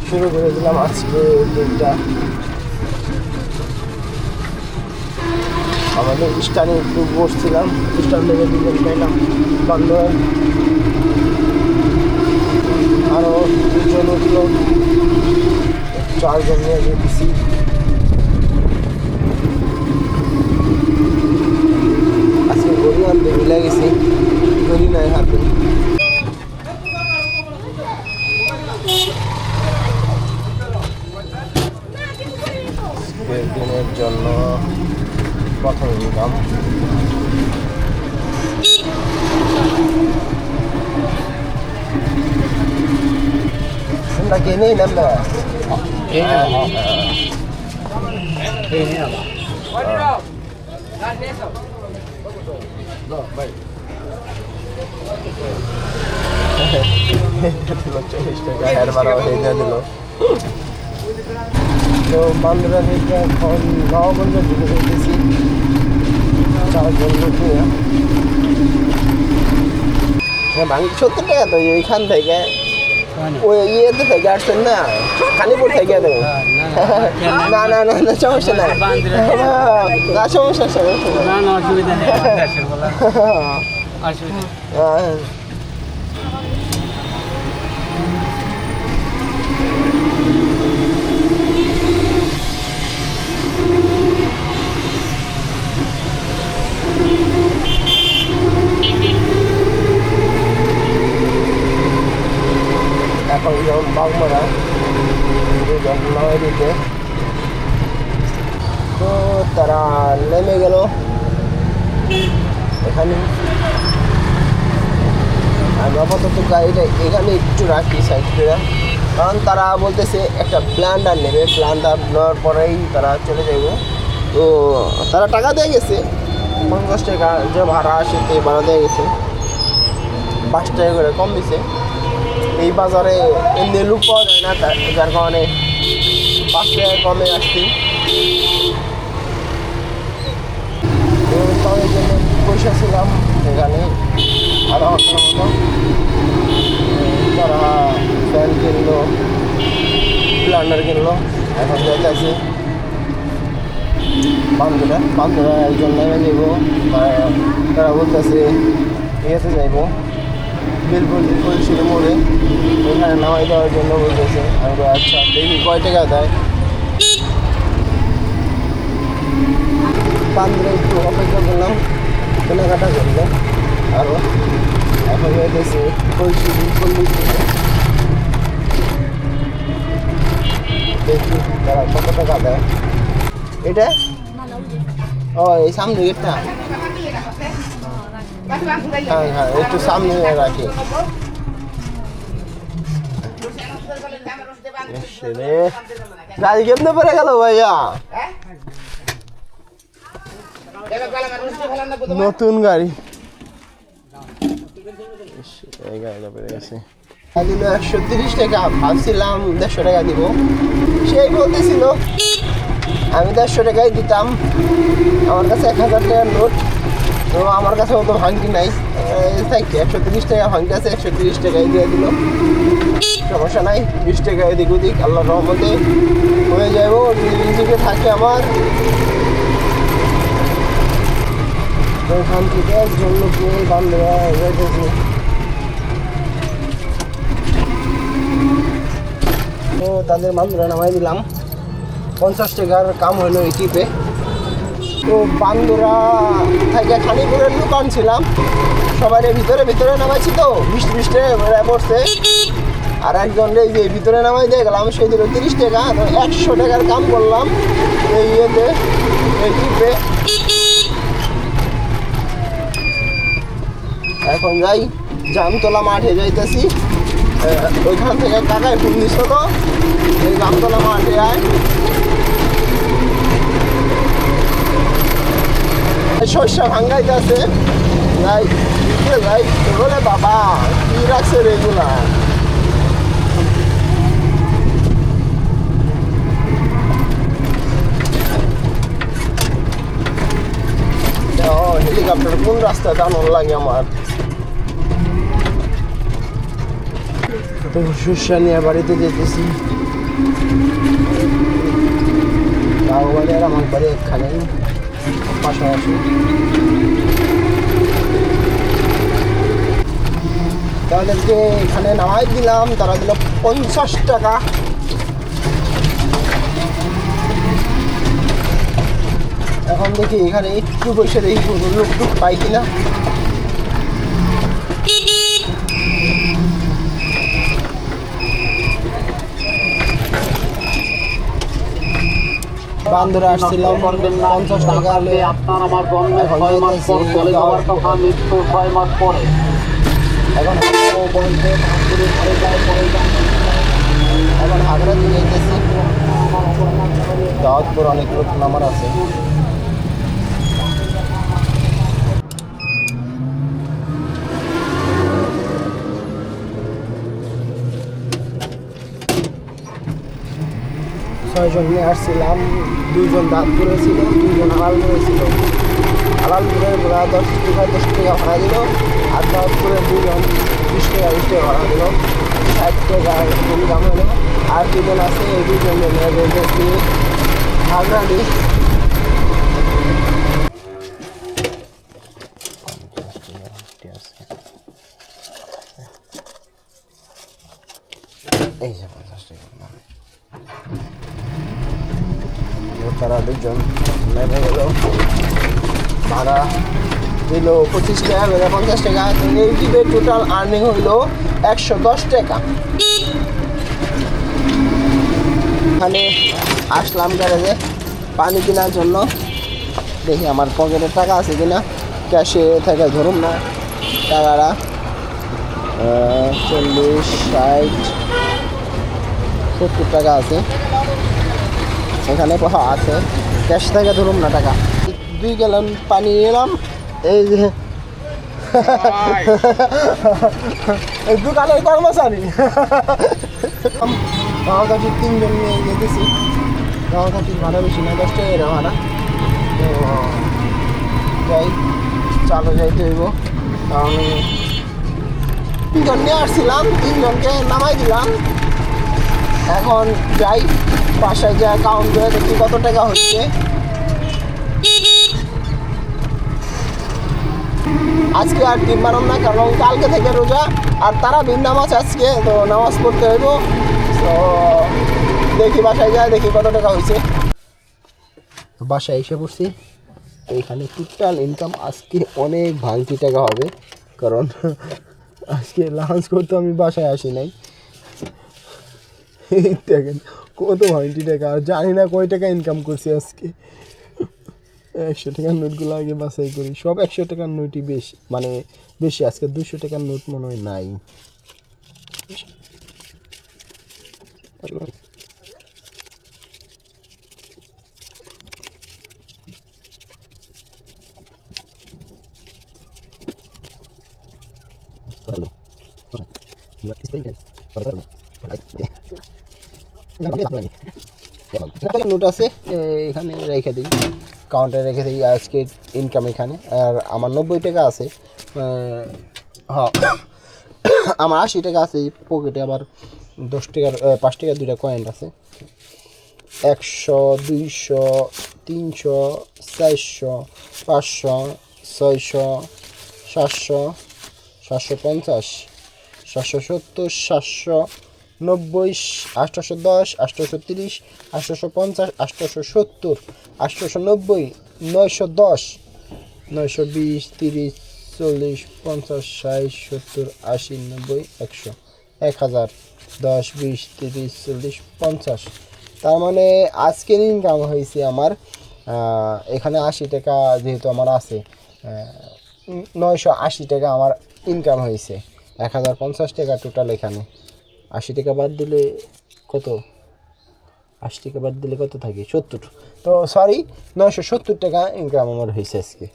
শুরু করে দিলাম আজকে দিনটা। আমাদের স্টানে একটু বসছিলাম, স্টান থেকে দুজন পেলাম বান্ধব, আরও দুজন উঠলো, 4 জন নিয়ে যেতেছি। আজকে গড়ি আনতে মিলে গেছি, গড়ি নাই হাতে। দিনের জন্য প্রথম নিলাম। Senda kini nambah. Ini apa? Baik. তো বান্দরা থেকে এখন নবগঞ্জে ঢুকে যেতেছি 4 জন লোক নিয়ে। ভাঙি 70 টাকা তো এইখান থেকে ওই ইয়েতে থেকে আসছেন না, খানিপুর থেকে তো। না না না না সমস্যা নাই, না সমস্যা অসুবিধা নেই। এখন যেমন বাগমারা দুজন নামে দিতে, তো তারা নেমে গেল এখানে। আমি আপাতত গাড়িটা এখানে একটু রাখি সাইড করে, কারণ তারা বলতেছে একটা প্ল্যান্ডার নেবে, প্ল্যান্ডার নেওয়ার পরেই তারা চলে যাবে। তো তারা টাকা দিয়ে গেছে, 50 টাকা যে ভাড়া আসে সেই ভাড়া দিয়ে গেছে, 5 টাকা করে কম দিছে। এই বাজারে এমনি লুক পাওয়া যায় না, যার কারণে 5 টাকা কমে আসছি। তাদের জন্য বসেছিলাম এখানে আধা ঘন্টার মতো। তারা ফ্যান কিনলো, প্ল্যান্ডার কিনলো, এখন যাইতেছি বান্ধবরা একজন নেমে যাব, তারা বলতেছে ইয়েতে যাইব বিলপুর মোড়ে, ওইখানে নামাই দেওয়ার জন্য বলতেছে। আমি আচ্ছা দেখি কয় টাকা দেয়। বান্ধবরা একটু অপেক্ষা করলাম, কেনাকাটা করলো আরও। এখন যাইতেছে দেখি তারা কত টাকা দেয়। এটা ও এই সামনে গেটটা, হ্যাঁ হ্যাঁ একটু সামনে রাখি। গাড়ি কেমনে পড়ে গেল ভাইয়া? নতুন গাড়ি, এই গাড়িটা পড়ে গেছে। 130 টাকা, ভাবছিলাম 150 টাকা দিব, সেই বলতেছিল আমি 150 টাকাই দিতাম। আমার কাছে 1000 টাকার নোট, তো আমার কাছে অত ভাঙটি নাই, 130 টাকা ভাঙটি আছে, 130 টাকাই দিয়ে দিল। সমস্যা নাই, 20 টাকা এদিক ওদিক আল্লাহর রহমতে হয়ে যাবো, নিজেকে থাকে আমার। ওইখান থেকে একজন লোক নিয়ে বান্ধবরা যাইতেছি। তো তাদের বান্ধবরা নামাই দিলাম, 50 টাকার কাম হলো এই টিপে। তো বান্দরা থেকে খানিপুরের লোক আনছিলাম, সবাই ভিতরে নামাইছি, তো 20 টাকা পড়ছে। আর একজন এই যে ভিতরে নামাই দিয়ে গেলাম, সেই দিল 30 টাকা, 100 টাকার কাম করলাম এই ইয়েতে, এই টিপে। এখন যাই জামতলা মাঠে যাইতেছি, ওইখান থেকে কাকায় ফোন দিছিল, তো এই জামতলা মাঠে আয়। শস্য ভাঙ্গাইতেছে, যাই বলে বাবা কি রাখছে রেগুলা। হেলিকপ্টার কোন রাস্তায় দাঁড়ানো লাগে আমার। তো শস্য নিয়ে বাড়িতে যেতেছি। বাবু বাড়ি আর আমার বাড়ি একখানে পাশাপাশি। তাদেরকে এখানে নামাই দিলাম, তারা দিল 50 টাকা। এখন দেখি এখানে একটু বসে দেখি কোনো লোক টুক পাই কিনা। বান্দরে আসছিলাম 50 টাকা আপনার আমার জন্মের 6 মাস পর চলে যাওয়ার কথা, মৃত্যুর 6 মাস পরে। এখন বলতে এখন আগ্রা দিয়ে যেতেছি। দাওয়াতপুর অনেক লোক নামার আছে। ছয়জন নিয়ে আসছিলাম, 2জন দাঁতপুরে ছিল, 2জন হালালপুরে ছিল। হালালপুরে ওরা 10 টাকা ভাড়া দিল, আর দাঁতপুরে 2জন 20 টাকা ভাড়া দিল, 60 টাকা দাম হলো। আর 2জন আছে, এই 2জন যেতেছি হাগরানি। এই যে 50 টাকা তারা 2জন নেমে গেল। ভাড়া দিল 25 টাকা করে, 50 টাকা। এই ট্রিপের টোটাল আর্নিং হইল 110 টাকা। এখানে আসলাম গ্যারেজে পানি কেনার জন্য। দেখি আমার পকেটে টাকা আছে কিনা, ক্যাশে থেকে ধরুন না টাকাটা। 40, 60, 70 টাকা আছে এখানে আছে, ক্যাশ থেকে ধরুন না টাকা। 2 গ্যালন পানি নিলাম। এই যে এই দোকানের কর্মচারী গাওয়াঘাটির 3জন নিয়ে যেতেছি। গাওয়াঘাটির ভাড়া বেশি না, 10 টাকা এরা ভাড়া। তো যাই, চালু যাইতে হইব। তাহলে 3জন নিয়ে আসছিলাম, 3জনকে নামাই দিলাম। এখন যাই বাসায় যা কাউন্ট করে দেখি কত টাকা হচ্ছে। আজকে আর টিপ মারম না, কারণ কালকে থেকে রোজা, আর তারা নামাজ আজকে, তো নামাজ পড়তে হইব। তো দেখি বাসায় যায়, দেখি কত টাকা হয়েছে। বাসায় এসে পড়ছি। এইখানে টোটাল ইনকাম আজকে অনেক ভাঙতি টাকা হবে, কারণ আজকে লাঞ্চ করতে আমি বাসায় আসি নাই। দেখেন কত ভাঙতি টাকা, আর জানি না কয় টাকা ইনকাম করছি আজকে। 100 টাকার নোটগুলো আগে বাছাই করি, সব 100 টাকার নোটই বেশি, মানে বেশি। আজকে 200 টাকার নোট মনে হয় নাই। নোট আছে এখানে রেখে দিই, কাউন্টারে রেখে দিই আজকে ইনকাম এখানে। আর আমার 90 টাকা আছে। হ্যাঁ, আমার 80 টাকা আছে পকেটে। আবার 10 টাকার 5 টাকার 2টা কয়েন আছে। 100, 200, 300, 400, 500, 600, 700, 750, 770, 790, 810, 830, 850, 870, 890, 910, 920, 30, 40, 50, 60, 70, 80, 90, 100, 1000, 10, 20, 30, 40, 50। তার মানে আজকের ইনকাম হয়েছে আমার এখানে 80 টাকা, যেহেতু আমার আছে 980 টাকা আমার ইনকাম হয়েছে। 1050 টাকা টোটাল। এখানে 80 টাকা বাদ দিলে কত, 80 টাকা বাদ দিলে কত থাকে, 70। তো সরি, 970 টাকা ইনকাম আমার হয়েছে আজকে।